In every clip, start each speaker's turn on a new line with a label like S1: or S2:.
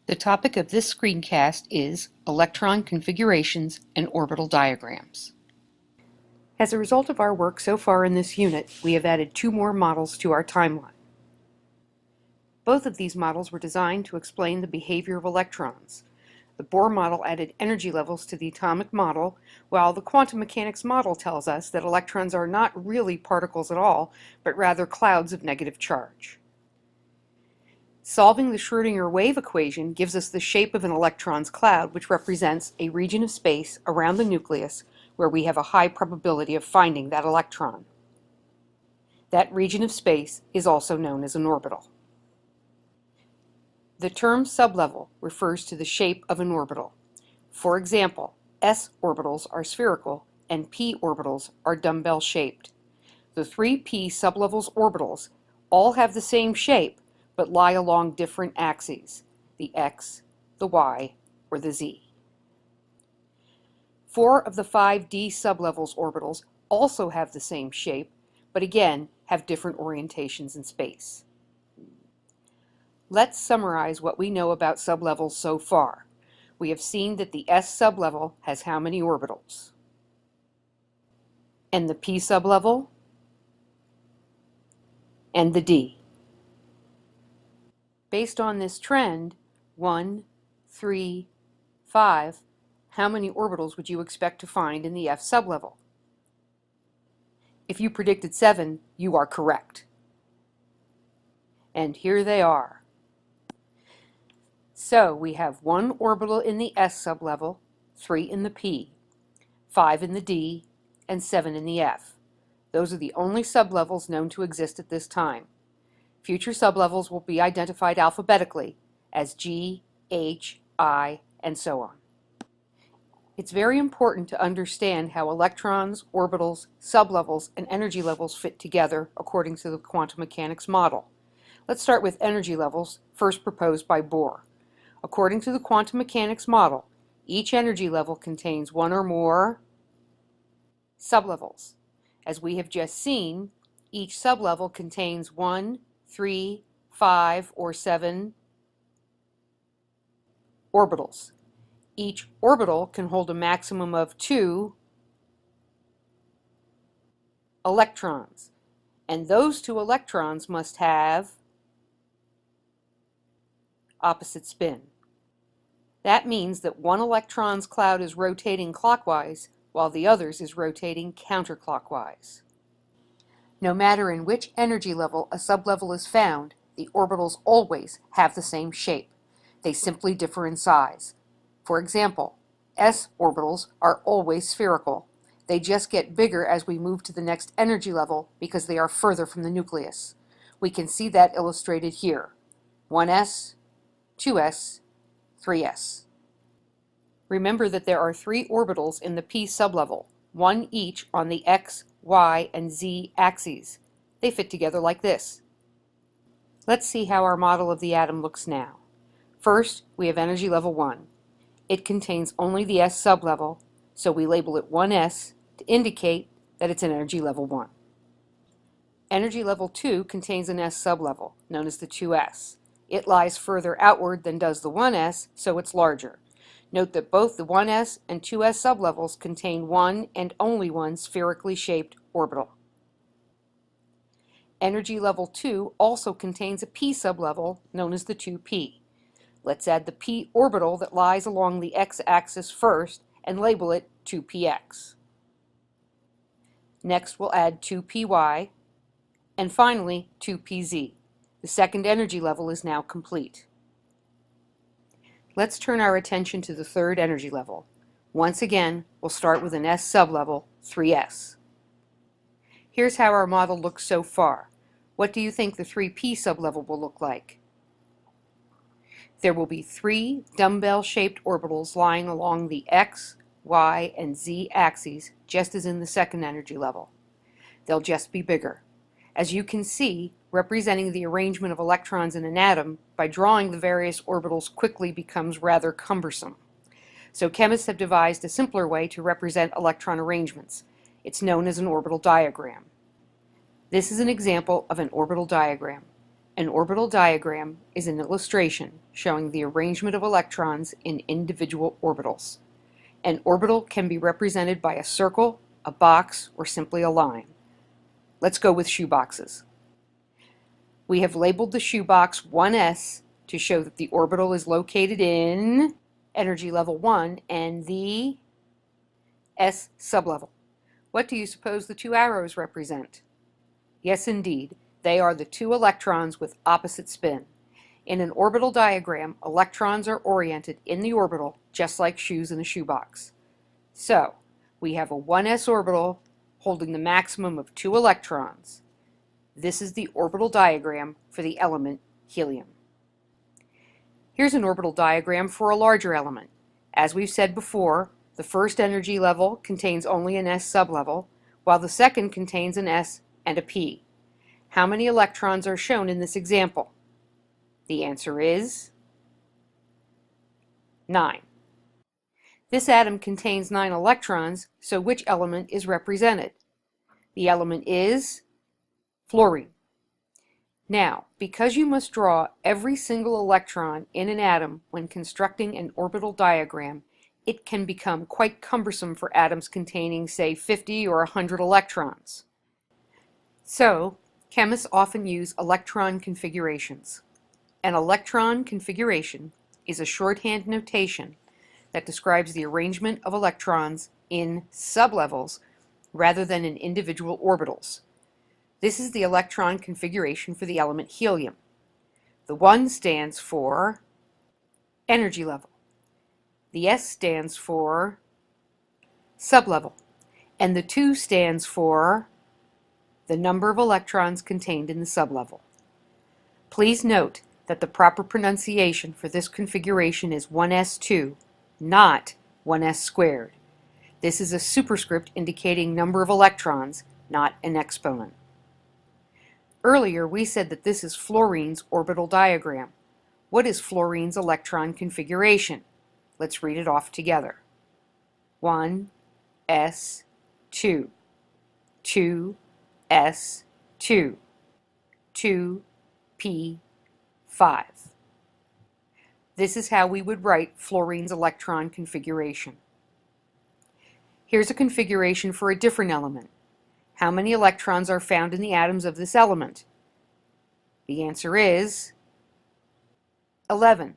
S1: The topic of this screencast is electron configurations and orbital diagrams. As a result of our work so far in this unit, we have added two more models to our timeline. Both of these models were designed to explain the behavior of electrons. The Bohr model added energy levels to the atomic model, while the quantum mechanics model tells us that electrons are not really particles at all, but rather clouds of negative charge. Solving the Schrödinger wave equation gives us the shape of an electron's cloud, which represents a region of space around the nucleus where we have a high probability of finding that electron. That region of space is also known as an orbital. The term sublevel refers to the shape of an orbital. For example, s orbitals are spherical and p orbitals are dumbbell-shaped. The three p sublevels orbitals all have the same shape, but lie along different axes, the x, the y, or the z. 4 of the 5 d sublevels orbitals also have the same shape, but again have different orientations in space. Let's summarize what we know about sublevels so far. We have seen that the s sublevel has how many orbitals? And the p sublevel? And the d. Based on this trend, 1, 3, 5, how many orbitals would you expect to find in the f sublevel? If you predicted 7, you are correct. And here they are. So we have 1 orbital in the s sublevel, 3 in the p, 5 in the d, and 7 in the f. Those are the only sublevels known to exist at this time. Future sublevels will be identified alphabetically as G, H, I, and so on. It's very important to understand how electrons, orbitals, sublevels, and energy levels fit together according to the quantum mechanics model. Let's start with energy levels, first proposed by Bohr. According to the quantum mechanics model, each energy level contains one or more sublevels. As we have just seen, each sublevel contains 1, 3, 5, or 7 orbitals. Each orbital can hold a maximum of 2 electrons, and those 2 electrons must have opposite spin. That means that one electron's cloud is rotating clockwise, while the other's is rotating counterclockwise. No matter in which energy level a sublevel is found, the orbitals always have the same shape. They simply differ in size. For example, s orbitals are always spherical. They just get bigger as we move to the next energy level because they are further from the nucleus. We can see that illustrated here. 1s, 2s, 3s. Remember that there are 3 orbitals in the p sublevel, 1 each on the x, y, and z axes. They fit together like this. Let's see how our model of the atom looks now. First, we have energy level 1. It contains only the s sublevel, so we label it 1s to indicate that it's an energy level 1. Energy level 2 contains an s sublevel, known as the 2s. It lies further outward than does the 1s, so it's larger. Note that both the 1s and 2s sublevels contain one and only one spherically shaped orbital. Energy level 2 also contains a p sublevel, known as the 2p. Let's add the p orbital that lies along the x-axis first and label it 2px. Next we'll add 2py, and finally 2pz. The second energy level is now complete. Let's turn our attention to the third energy level. Once again, we'll start with an s sublevel, 3s. Here's how our model looks so far. What do you think the 3p sublevel will look like? There will be 3 dumbbell-shaped orbitals lying along the x, y, and z axes, just as in the second energy level. They'll just be bigger. As you can see, representing the arrangement of electrons in an atom by drawing the various orbitals quickly becomes rather cumbersome. So chemists have devised a simpler way to represent electron arrangements. It's known as an orbital diagram. This is an example of an orbital diagram. An orbital diagram is an illustration showing the arrangement of electrons in individual orbitals. An orbital can be represented by a circle, a box, or simply a line. Let's go with shoeboxes. We have labeled the shoebox 1s to show that the orbital is located in energy level 1 and the s sublevel. What do you suppose the two arrows represent? Yes, indeed. They are the two electrons with opposite spin. In an orbital diagram, electrons are oriented in the orbital just like shoes in a shoebox. So, we have a 1s orbital holding the maximum of 2 electrons. This is the orbital diagram for the element helium. Here's an orbital diagram for a larger element. As we've said before, the first energy level contains only an s sublevel, while the second contains an s and a p. How many electrons are shown in this example? The answer is 9. This atom contains 9 electrons, so which element is represented? The element is fluorine. Now, because you must draw every single electron in an atom when constructing an orbital diagram, it can become quite cumbersome for atoms containing, say, 50 or 100 electrons. So, chemists often use electron configurations. An electron configuration is a shorthand notation that describes the arrangement of electrons in sublevels rather than in individual orbitals. This is the electron configuration for the element helium. The 1 stands for energy level. The S stands for sublevel. And the 2 stands for the number of electrons contained in the sublevel. Please note that the proper pronunciation for this configuration is 1s2, not 1s squared. This is a superscript indicating number of electrons, not an exponent. Earlier we said that this is fluorine's orbital diagram. What is fluorine's electron configuration? Let's read it off together. 1s2, 2s2, 2p5. This is how we would write fluorine's electron configuration. Here's a configuration for a different element. How many electrons are found in the atoms of this element? The answer is 11,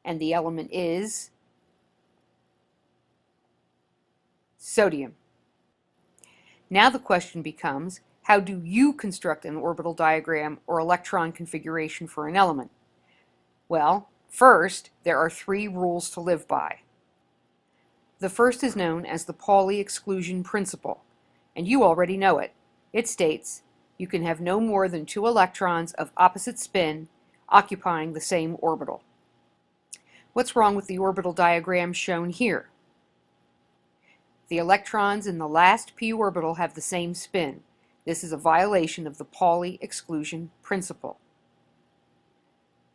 S1: and the element is sodium. Now the question becomes, how do you construct an orbital diagram or electron configuration for an element? Well, first, there are 3 rules to live by. The first is known as the Pauli exclusion principle, and you already know it. It states you can have no more than 2 electrons of opposite spin occupying the same orbital. What's wrong with the orbital diagram shown here? The electrons in the last p orbital have the same spin. This is a violation of the Pauli exclusion principle.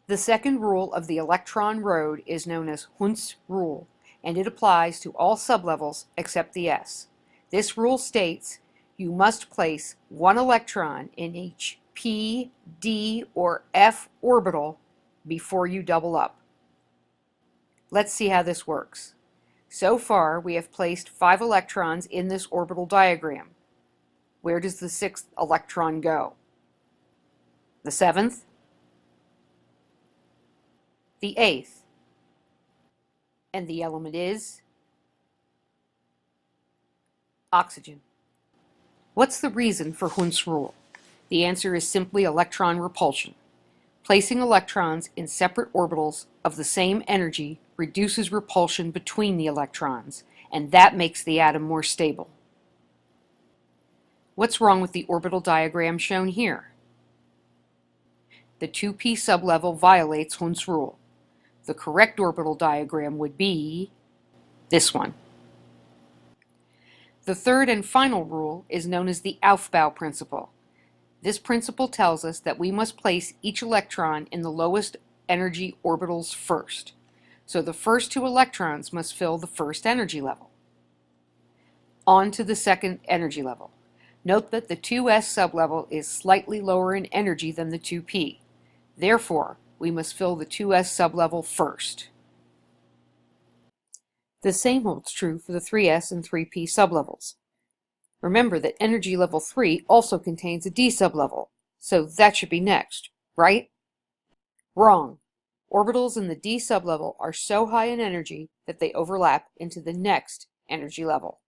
S1: The second rule of the electron road is known as Hund's rule, and it applies to all sublevels except the s. This rule states you must place 1 electron in each p, d, or f orbital before you double up. Let's see how this works. So far, we have placed 5 electrons in this orbital diagram. Where does the 6th electron go? The 7th? The 8th? And the element is oxygen. What's the reason for Hund's rule? The answer is simply electron repulsion. Placing electrons in separate orbitals of the same energy reduces repulsion between the electrons, and that makes the atom more stable. What's wrong with the orbital diagram shown here? The 2p sublevel violates Hund's rule. The correct orbital diagram would be this one. The third and final rule is known as the Aufbau principle. This principle tells us that we must place each electron in the lowest energy orbitals first. So the first 2 electrons must fill the first energy level. On to the second energy level. Note that the 2s sublevel is slightly lower in energy than the 2p. Therefore, we must fill the 2s sublevel first. The same holds true for the 3s and 3p sublevels. Remember that energy level 3 also contains a d sublevel, so that should be next, right? Wrong. Orbitals in the d sublevel are so high in energy that they overlap into the next energy level.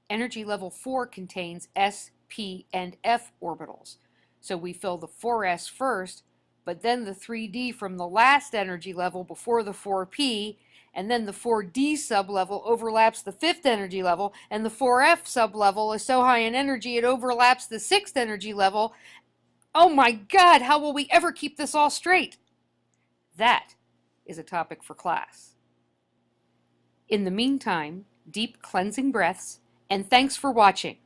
S1: Energy level 4 contains s, p, and f orbitals, so we fill the 4s first, but then the 3d from the last energy level before the 4p, and then the 4d sublevel overlaps the 5th energy level, and the 4f sublevel is so high in energy it overlaps the 6th energy level. Oh my God, how will we ever keep this all straight? That is a topic for class. In the meantime, deep cleansing breaths, and thanks for watching.